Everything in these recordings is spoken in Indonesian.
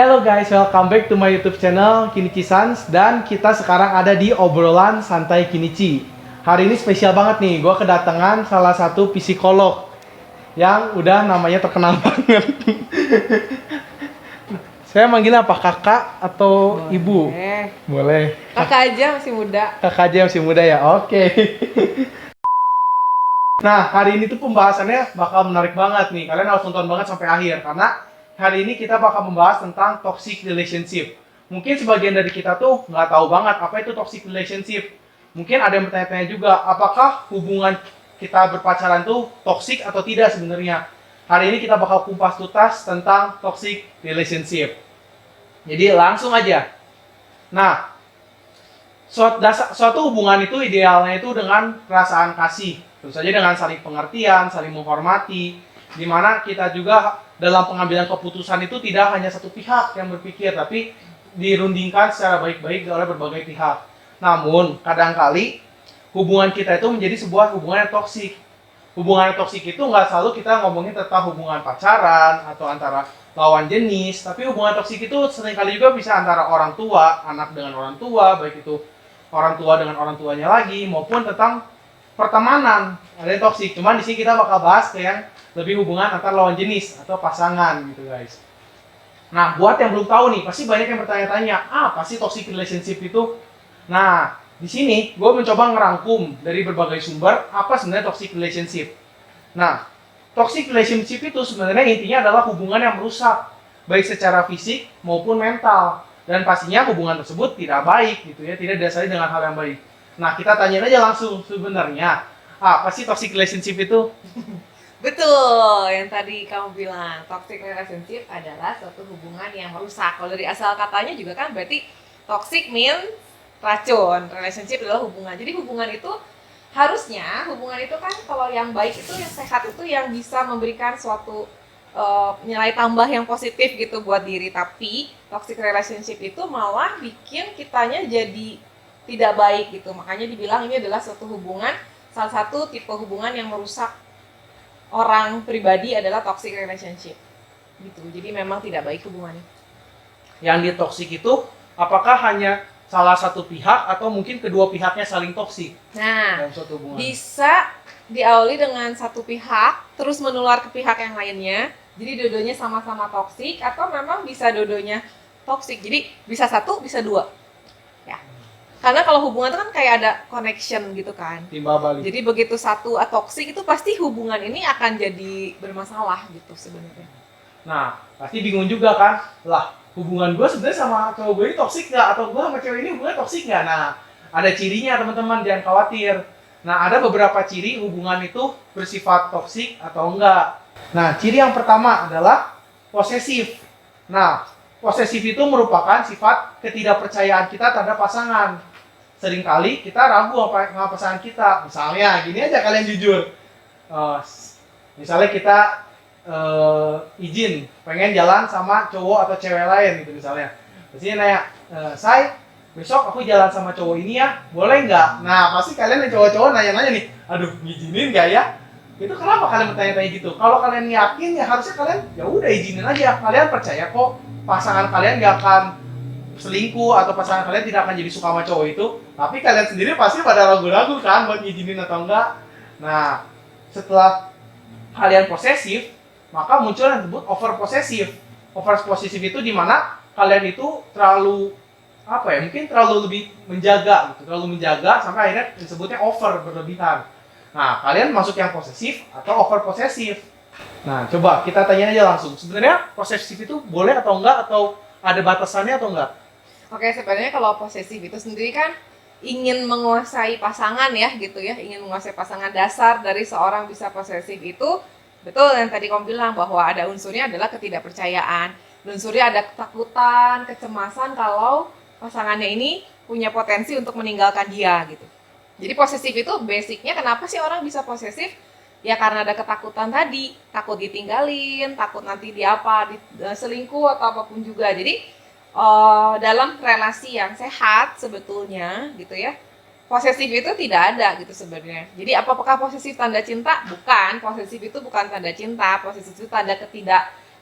Hello guys, welcome back to my YouTube channel Kinichi Sans. Dan kita sekarang ada di obrolan santai Kinichi. Hari ini spesial banget nih, gue kedatangan salah satu psikolog yang udah namanya terkenal banget. Saya manggil apa, kakak atau Boleh. ibu? Boleh. Kakak aja masih muda. Kakak aja masih muda ya, oke. Nah, hari ini tuh pembahasannya bakal menarik banget nih. Kalian harus nonton banget sampai akhir, karena hari ini kita bakal membahas tentang toxic relationship. Mungkin sebagian dari kita tuh nggak tahu banget apa itu toxic relationship. Mungkin ada yang bertanya-tanya juga, apakah hubungan kita berpacaran tuh toxic atau tidak sebenarnya. Hari ini kita bakal kupas tuntas tentang toxic relationship. Jadi langsung aja. Nah, suatu hubungan itu idealnya itu dengan perasaan kasih. Tentu saja dengan saling pengertian, saling menghormati, di mana kita juga dalam pengambilan keputusan itu tidak hanya satu pihak yang berpikir, tapi dirundingkan secara baik-baik oleh berbagai pihak. Namun, kadangkali hubungan kita itu menjadi sebuah hubungan yang toksik. Hubungan yang toksik itu nggak selalu kita ngomongin tentang hubungan pacaran atau antara lawan jenis, tapi hubungan toksik itu seringkali juga bisa antara orang tua, anak dengan orang tua, baik itu orang tua dengan orang tuanya lagi, maupun tentang pertemanan. Ada yang toksik. Cuman di sini kita bakal bahas ke yang lebih hubungan antar lawan jenis atau pasangan gitu guys. Nah, buat yang belum tahu nih, pasti banyak yang bertanya-tanya, apa sih toxic relationship itu? Nah, di sini gue mencoba ngerangkum dari berbagai sumber apa sebenarnya toxic relationship. Nah, toxic relationship itu sebenarnya intinya adalah hubungan yang merusak, baik secara fisik maupun mental. Dan pastinya hubungan tersebut tidak baik gitu ya, tidak didasari dengan hal yang baik. Nah, kita tanyain aja langsung sebenarnya, apa sih toxic relationship itu? Betul, yang tadi kamu bilang toxic relationship adalah suatu hubungan yang merusak. Kalau dari asal katanya juga kan berarti toxic means racun, relationship adalah hubungan. Jadi hubungan itu harusnya hubungan itu kan kalau yang baik itu yang sehat itu yang bisa memberikan suatu nilai tambah yang positif gitu buat diri. Tapi toxic relationship itu malah bikin kitanya jadi tidak baik gitu. Makanya dibilang ini adalah suatu hubungan, salah satu tipe hubungan yang merusak orang pribadi adalah toxic relationship gitu. Jadi memang tidak baik hubungannya. Yang di toxic itu apakah hanya salah satu pihak atau mungkin kedua pihaknya saling toxic Nah, dalam suatu hubungan? bisa diawali dengan satu pihak terus menular ke pihak yang lainnya. Jadi dua-duanya sama-sama toxic, atau memang bisa dua-duanya toxic. Jadi bisa satu, bisa dua. Ya. Karena kalau hubungan itu kan kayak ada connection gitu kan. Timbal balik. Jadi begitu satu toksik itu pasti hubungan ini akan jadi bermasalah gitu sebenarnya. Nah, pasti bingung juga kan? Lah, hubungan gue sebenarnya sama cowok gue ini toksik nggak? Atau gue sama cewek ini hubungannya toksik nggak? Nah, ada cirinya teman-teman, jangan khawatir. Nah, ada beberapa ciri hubungan itu bersifat toksik atau enggak. Nah, ciri yang pertama adalah posesif. Nah, posesif itu merupakan sifat ketidakpercayaan kita terhadap pasangan. Seringkali kita ragu sama pasangan kita. Misalnya, gini aja kalian jujur. Misalnya kita izin pengen jalan sama cowok atau cewek lain gitu misalnya. Terus dia nanya, Say, besok aku jalan sama cowok ini ya, boleh nggak? Nah, pasti kalian yang cowok-cowok nanya-nanya nih, aduh, ngizinin nggak ya? Itu kenapa kalian bertanya-tanya gitu? Kalau kalian yakin ya harusnya kalian ya udah izinin aja. Kalian percaya kok pasangan kalian nggak akan selingkuh atau pasangan kalian tidak akan jadi suka sama cowok itu, tapi kalian sendiri pasti pada ragu-ragu kan buat ngizinin atau enggak. Nah, setelah kalian posesif, maka muncul yang disebut over posesif. Over posesif itu dimana kalian itu terlalu apa ya, mungkin terlalu lebih menjaga gitu, terlalu menjaga sampai akhirnya disebutnya over, berlebihan. Nah, kalian masuk yang posesif atau over posesif. Nah, coba kita tanya aja langsung, sebenarnya posesif itu boleh atau enggak, atau ada batasannya atau enggak? Oke, sebenarnya kalau posesif itu sendiri kan ingin menguasai pasangan ya gitu ya, ingin menguasai pasangan. Dasar dari seorang bisa posesif itu betul yang tadi kamu bilang bahwa ada unsurnya adalah ketidakpercayaan. Unsurnya ada ketakutan, kecemasan kalau pasangannya ini punya potensi untuk meninggalkan dia gitu. Jadi posesif itu basicnya kenapa sih orang bisa posesif? Ya karena ada ketakutan tadi, takut ditinggalin, takut nanti selingkuh atau apapun juga. Jadi dalam relasi yang sehat sebetulnya gitu ya, posesif itu tidak ada gitu sebenarnya. Jadi apakah posesif tanda cinta? Bukan, posesif itu bukan tanda cinta. Posesif itu tanda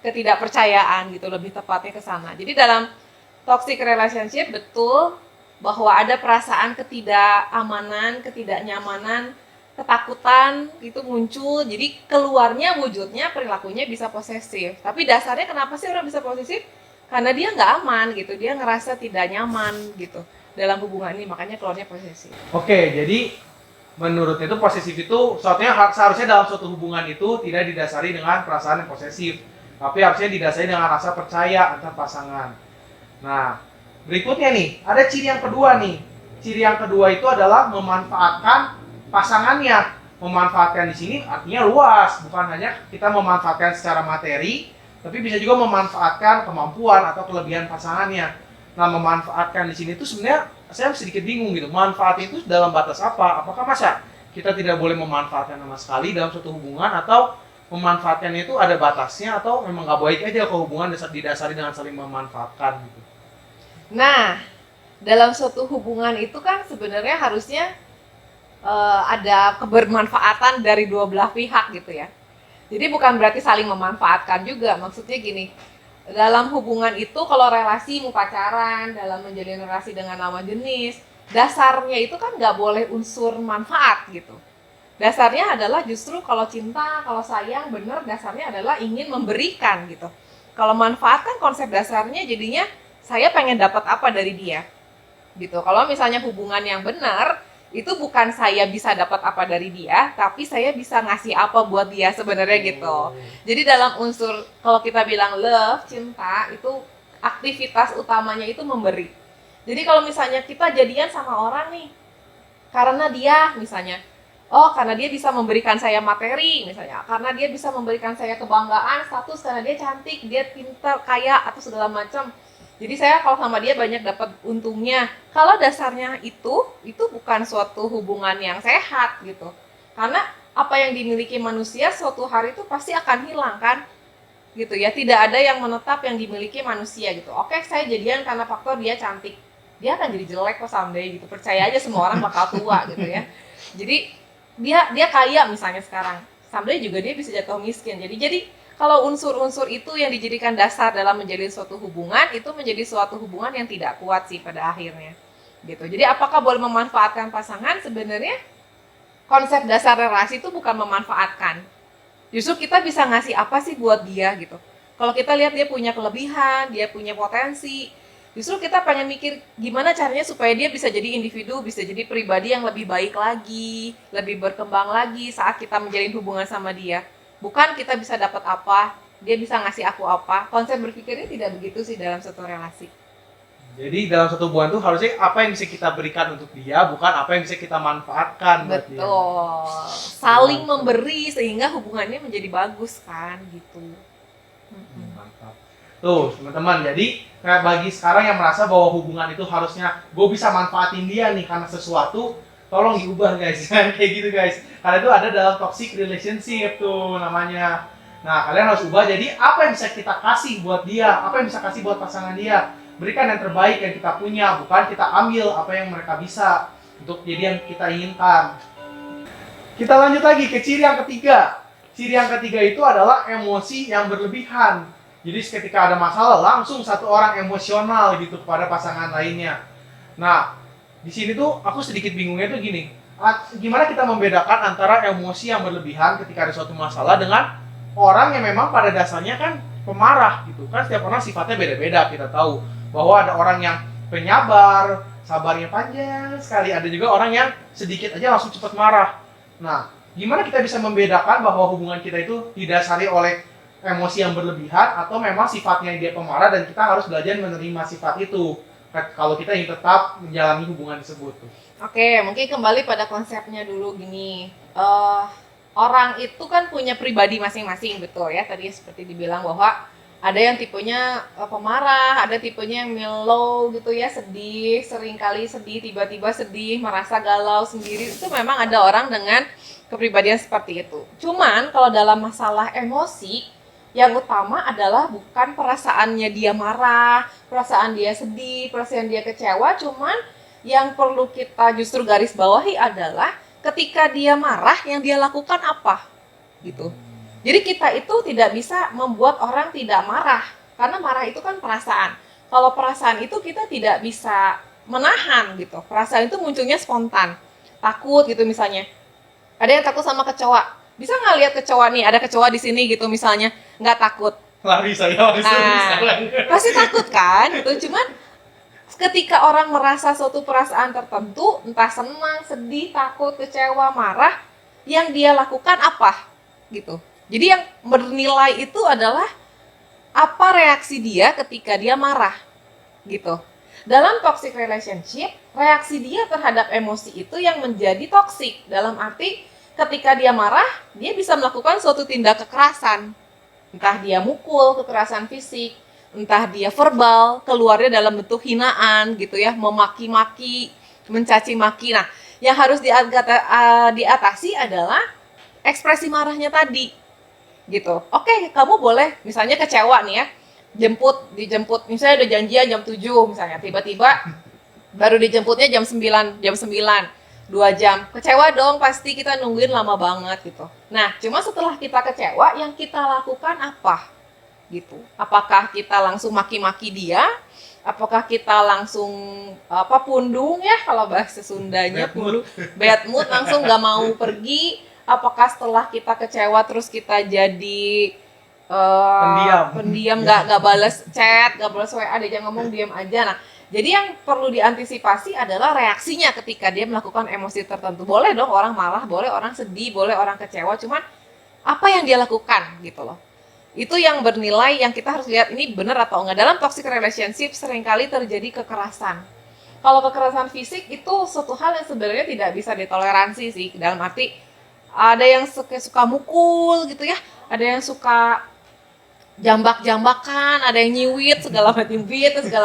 ketidakpercayaan gitu, lebih tepatnya ke sana. Jadi dalam toxic relationship betul bahwa ada perasaan ketidakamanan, ketidaknyamanan, ketakutan itu muncul. Jadi keluarnya wujudnya perilakunya bisa posesif. Tapi dasarnya kenapa sih orang bisa posesif? Karena dia nggak aman gitu, dia ngerasa tidak nyaman gitu dalam hubungan ini, makanya keluarnya posesif. Oke, jadi menurut itu posesif itu seharusnya dalam suatu hubungan itu tidak didasari dengan perasaan yang posesif, tapi harusnya didasari dengan rasa percaya antar pasangan. Nah, berikutnya nih, ada ciri yang kedua nih. Ciri yang kedua itu adalah memanfaatkan pasangannya. Memanfaatkan di sini artinya luas, bukan hanya kita memanfaatkan secara materi, tapi bisa juga memanfaatkan kemampuan atau kelebihan pasangannya. Nah, memanfaatkan di sini tuh sebenarnya saya sedikit bingung gitu. Manfaat itu dalam batas apa? Apakah masa kita tidak boleh memanfaatkan sama sekali dalam suatu hubungan, atau memanfaatkannya itu ada batasnya, atau memang nggak baik aja kalau hubungan didasari dengan saling memanfaatkan gitu? Nah, dalam suatu hubungan itu kan sebenarnya harusnya ada kebermanfaatan dari dua belah pihak gitu ya. Jadi bukan berarti saling memanfaatkan juga. Maksudnya gini, dalam hubungan itu kalau relasi mau pacaran, dalam menjalin relasi dengan lawan jenis, dasarnya itu kan nggak boleh unsur manfaat gitu. Dasarnya adalah justru kalau cinta, kalau sayang, bener dasarnya adalah ingin memberikan gitu. Kalau manfaat kan konsep dasarnya jadinya saya pengen dapat apa dari dia gitu. Kalau misalnya hubungan yang benar, itu bukan saya bisa dapat apa dari dia, tapi saya bisa ngasih apa buat dia sebenarnya gitu. Jadi dalam unsur, kalau kita bilang love, cinta, itu aktivitas utamanya itu memberi. Jadi kalau misalnya kita jadian sama orang nih, karena dia misalnya, karena dia bisa memberikan saya materi misalnya, karena dia bisa memberikan saya kebanggaan, status, karena dia cantik, dia pintar, kaya, atau segala macam. Jadi saya kalau sama dia banyak dapat untungnya. Kalau dasarnya itu bukan suatu hubungan yang sehat gitu. Karena apa yang dimiliki manusia suatu hari itu pasti akan hilang kan? Gitu ya. Tidak ada yang menetap yang dimiliki manusia gitu. Oke, saya jadian karena faktor dia cantik. Dia akan jadi jelek kok someday gitu. Percaya aja semua orang bakal tua gitu ya. Jadi dia kaya misalnya sekarang. Someday juga dia bisa jatuh miskin. Jadi kalau unsur-unsur itu yang dijadikan dasar dalam menjadi suatu hubungan, itu menjadi suatu hubungan yang tidak kuat sih pada akhirnya. Gitu. Jadi apakah boleh memanfaatkan pasangan? Sebenarnya konsep dasar relasi itu bukan memanfaatkan. Justru kita bisa ngasih apa sih buat dia gitu. Kalau kita lihat dia punya kelebihan, dia punya potensi, justru kita pengen mikir gimana caranya supaya dia bisa jadi individu, bisa jadi pribadi yang lebih baik lagi, lebih berkembang lagi saat kita menjalin hubungan sama dia. Bukan kita bisa dapat apa, dia bisa ngasih aku apa. Konsep berpikirnya tidak begitu sih dalam satu relasi. Jadi dalam satu hubungan tuh harusnya apa yang bisa kita berikan untuk dia, bukan apa yang bisa kita manfaatkan buat dia. Betul. Saling memberi sehingga hubungannya menjadi bagus kan gitu. Mantap. Tuh teman-teman, jadi kayak bagi sekarang yang merasa bahwa hubungan itu harusnya gue bisa manfaatin dia nih karena sesuatu, tolong diubah guys, jangan kayak gitu guys. Karena itu ada dalam toxic relationship tuh namanya. Nah, kalian harus ubah jadi apa yang bisa kita kasih buat dia, apa yang bisa kasih buat pasangan dia. Berikan yang terbaik yang kita punya, bukan kita ambil apa yang mereka bisa untuk jadi yang kita inginkan. Kita lanjut lagi ke ciri yang ketiga. Ciri yang ketiga itu adalah emosi yang berlebihan. Jadi ketika ada masalah langsung satu orang emosional gitu kepada pasangan lainnya. Nah, di sini tuh aku sedikit bingungnya tuh gini. Gimana kita membedakan antara emosi yang berlebihan ketika ada suatu masalah dengan orang yang memang pada dasarnya kan pemarah gitu kan. Setiap orang sifatnya beda-beda. Kita tahu bahwa ada orang yang penyabar, sabarnya panjang sekali. Ada juga orang yang sedikit aja langsung cepat marah. Nah, gimana kita bisa membedakan bahwa hubungan kita itu didasari oleh emosi yang berlebihan atau memang sifatnya dia pemarah dan kita harus belajar menerima sifat itu kalau kita ingin tetap menjalani hubungan tersebut. Oke, mungkin kembali pada konsepnya dulu gini. Orang itu kan punya pribadi masing-masing, betul ya. Tadi seperti dibilang bahwa ada yang tipenya pemarah, ada tipenya yang mellow gitu ya, sedih, seringkali sedih, tiba-tiba sedih, merasa galau sendiri. Itu memang ada orang dengan kepribadian seperti itu. Cuman kalau dalam masalah emosi, yang utama adalah bukan perasaannya dia marah, perasaan dia sedih, perasaan dia kecewa, cuman yang perlu kita justru garis bawahi adalah ketika dia marah yang dia lakukan apa gitu. Jadi kita itu tidak bisa membuat orang tidak marah, karena marah itu kan perasaan. Kalau perasaan itu kita tidak bisa menahan gitu. Perasaan itu munculnya spontan. Takut gitu misalnya. Ada yang takut sama kecoa. Bisa nggak lihat kecoa nih, ada kecoa di sini gitu misalnya, nggak takut. Lari saya langsung sekarang. Pasti takut kan? Gitu. Cuman ketika orang merasa suatu perasaan tertentu, entah senang, sedih, takut, kecewa, marah, yang dia lakukan apa? Gitu. Jadi yang bernilai itu adalah apa reaksi dia ketika dia marah. Gitu. Dalam toxic relationship, reaksi dia terhadap emosi itu yang menjadi toxic. Dalam arti ketika dia marah, dia bisa melakukan suatu tindak kekerasan. Entah dia mukul, kekerasan fisik, entah dia verbal, keluarnya dalam bentuk hinaan gitu ya, memaki-maki, mencaci maki. Nah, yang harus diatasi adalah ekspresi marahnya tadi. Gitu. Oke, kamu boleh misalnya kecewa nih ya, dijemput, misalnya udah janjian jam 7 misalnya, tiba-tiba baru dijemputnya jam 9, 2 jam. Kecewa dong, pasti kita nungguin lama banget gitu. Nah, cuma setelah kita kecewa, yang kita lakukan apa? Gitu. Apakah kita langsung maki-maki dia? Apakah kita langsung pundung ya, kalau bahasa Sundanya pundung, bad mood, langsung nggak mau pergi? Apakah setelah kita kecewa terus kita jadi pendiam, nggak balas chat, nggak balas WA, dia jangan ngomong, diam aja. Nah, jadi yang perlu diantisipasi adalah reaksinya ketika dia melakukan emosi tertentu. Boleh dong orang marah, boleh orang sedih, boleh orang kecewa, cuman apa yang dia lakukan gitu loh. Itu yang bernilai, yang kita harus lihat ini benar atau enggak. Dalam toxic relationship seringkali terjadi kekerasan. Kalau kekerasan fisik itu suatu hal yang sebenarnya tidak bisa ditoleransi sih. Dalam arti ada yang suka mukul gitu ya, ada yang suka jambak-jambakan, ada yang nyiwit segala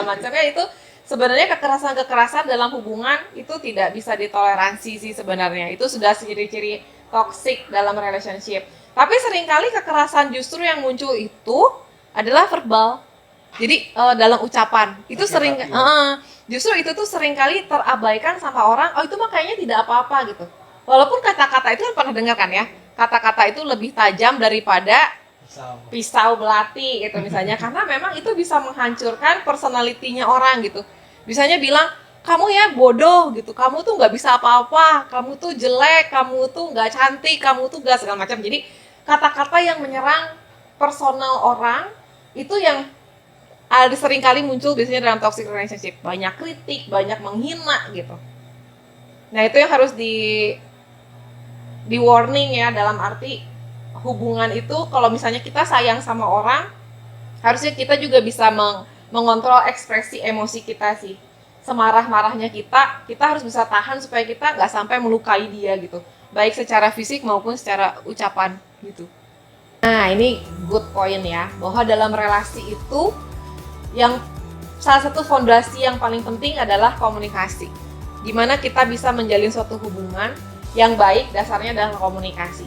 macamnya. Itu sebenarnya kekerasan dalam hubungan itu tidak bisa ditoleransi sih sebenarnya. Itu sudah ciri-ciri toxic dalam relationship. Tapi seringkali kekerasan justru yang muncul itu adalah verbal. Jadi dalam ucapan itu justru itu tuh seringkali terabaikan sama orang. Oh, itu mah kayaknya tidak apa-apa gitu. Walaupun kata-kata itu kan pernah dengar kan ya, kata-kata itu lebih tajam daripada pisau belati gitu misalnya, karena memang itu bisa menghancurkan personalitinya orang gitu. Misalnya bilang, kamu ya bodoh gitu, kamu tuh nggak bisa apa-apa, kamu tuh jelek, kamu tuh nggak cantik, kamu tuh gak segala macam. Jadi kata-kata yang menyerang personal orang itu yang sering kali muncul biasanya dalam toxic relationship. Banyak kritik, banyak menghina gitu. Nah, itu yang harus di warning ya, dalam arti hubungan itu kalau misalnya kita sayang sama orang, harusnya kita juga bisa mengontrol ekspresi emosi kita sih. Semarah-marahnya kita harus bisa tahan supaya kita nggak sampai melukai dia gitu, baik secara fisik maupun secara ucapan gitu. Nah, ini good point ya, bahwa dalam relasi itu yang salah satu fondasi yang paling penting adalah komunikasi. Gimana kita bisa menjalin suatu hubungan yang baik, dasarnya adalah komunikasi.